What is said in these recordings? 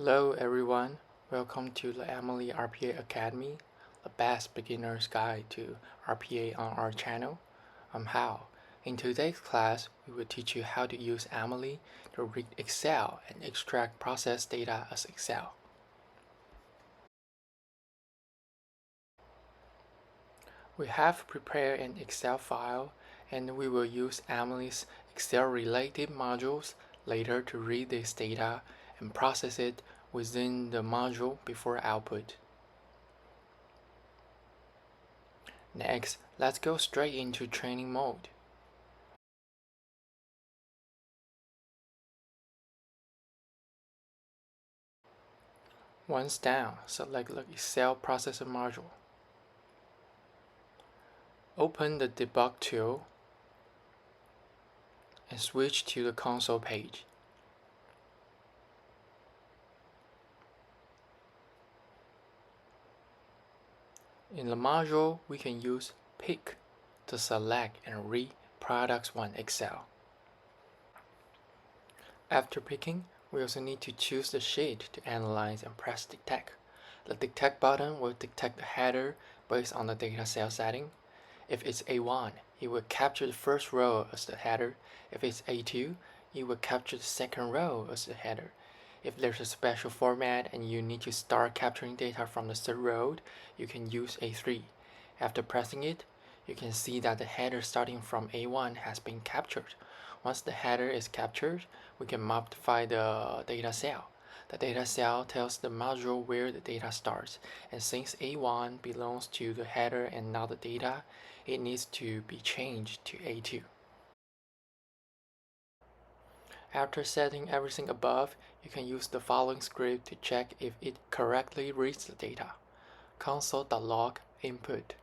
Hello everyone, welcome to the Emily RPA Academy, the best beginner's guide to RPA on our channel. I'm Hao. In today's class, we will teach you how to use Emily to read Excel and extract process data as Excel. We have prepared an Excel file and we will use Emily's Excel-related modules later to read this data and process it within the module before output. Next, let's go straight into training mode. Once down, select the Excel Processor module. Open the Debug tool and switch to the console page. In the module, we can use Pick to select and read Products 1 Excel. After picking, we also need to choose the sheet to analyze and press Detect. The Detect button will detect the header based on the data cell setting. If it's A1, it will capture the first row as the header. If it's A2, it will capture the second row as the header. If there's a special format and you need to start capturing data from the third row, you can use A3. After pressing it, you can see that the header starting from A1 has been captured. Once the header is captured, we can modify the data cell. The data cell tells the module where the data starts, and since A1 belongs to the header and not the data, it needs to be changed to A2. After setting everything above, you can use the following script to check if it correctly reads the data. Console.log input.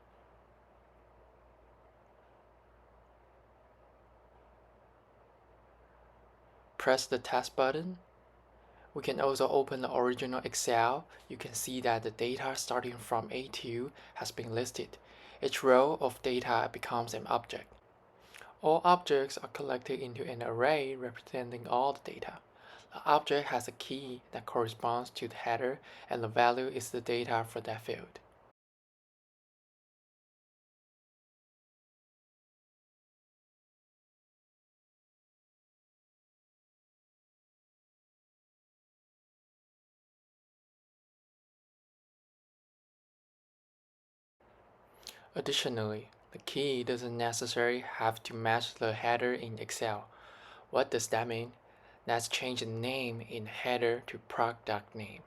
Press the test button. We can also open the original Excel. You can see that the data starting from A2 has been listed. Each row of data becomes an object. All objects are collected into an array representing all the data. The object has a key that corresponds to the header, and the value is the data for that field. Additionally, the key doesn't necessarily have to match the header in Excel. What does that mean? Let's change the name in header to product name.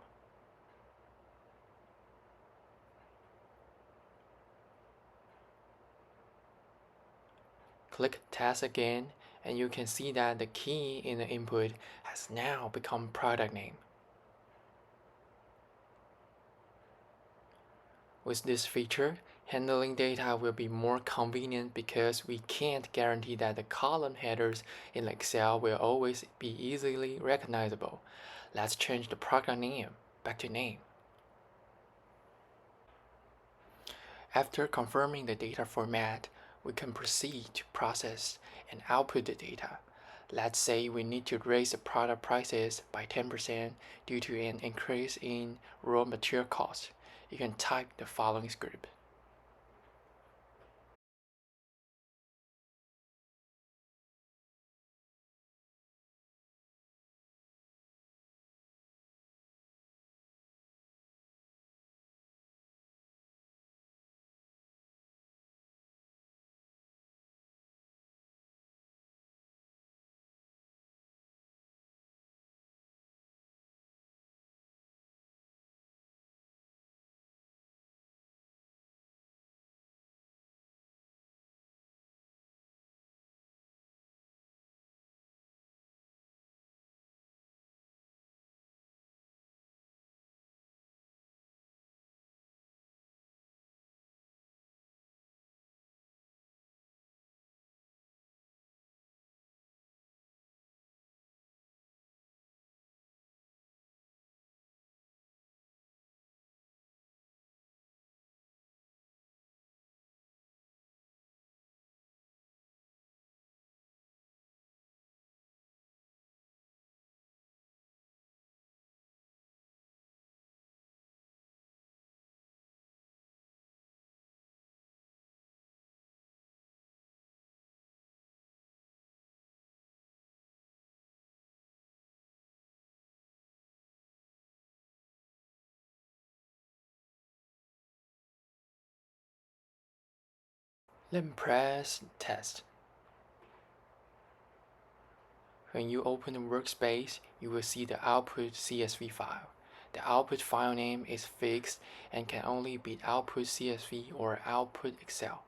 Click Test again, and you can see that the key in the input has now become product name. With this feature, handling data will be more convenient because we can't guarantee that the column headers in Excel will always be easily recognizable. Let's change the product name back to name. After confirming the data format, we can proceed to process and output the data. Let's say we need to raise the product prices by 10% due to an increase in raw material cost. You can type the following script. Then press Test. When you open the workspace, you will see the output CSV file. The output file name is fixed and can only be output CSV or output Excel.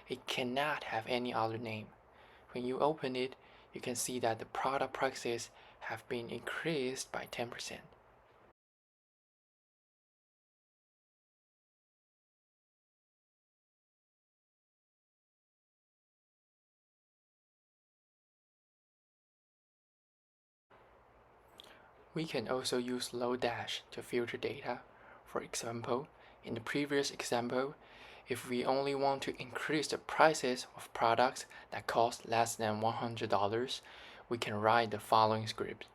It cannot have any other name. When you open it, you can see that the product prices have been increased by 10%. We can also use Lodash to filter data. For example, in the previous example, if we only want to increase the prices of products that cost less than $100, we can write the following script.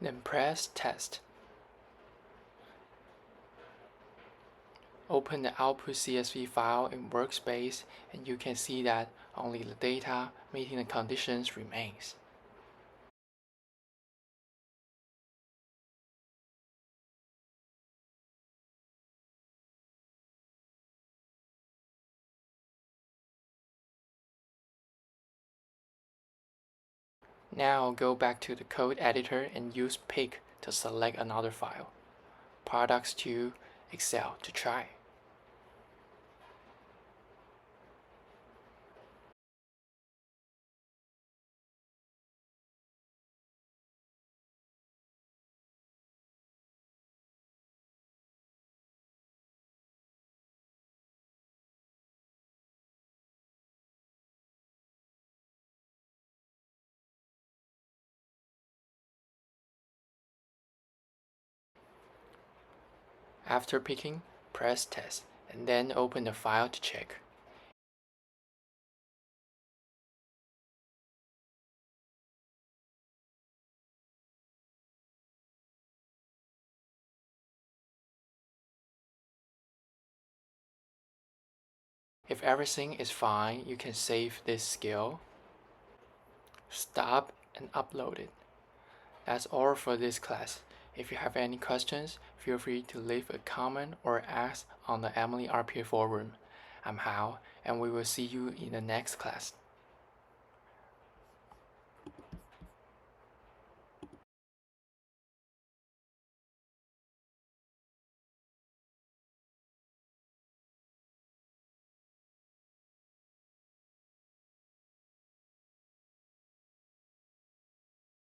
Then press Test. Open the output CSV file in Workspace and you can see that only the data meeting the conditions remains. Now go back to the code editor and use Pick to select another file. Products to Excel to try. After picking, press Test and then open the file to check. If everything is fine, you can save this skill, stop and upload it. That's all for this class. If you have any questions, feel free to leave a comment or ask on the Emily RPA forum. I'm Hao, and we will see you in the next class.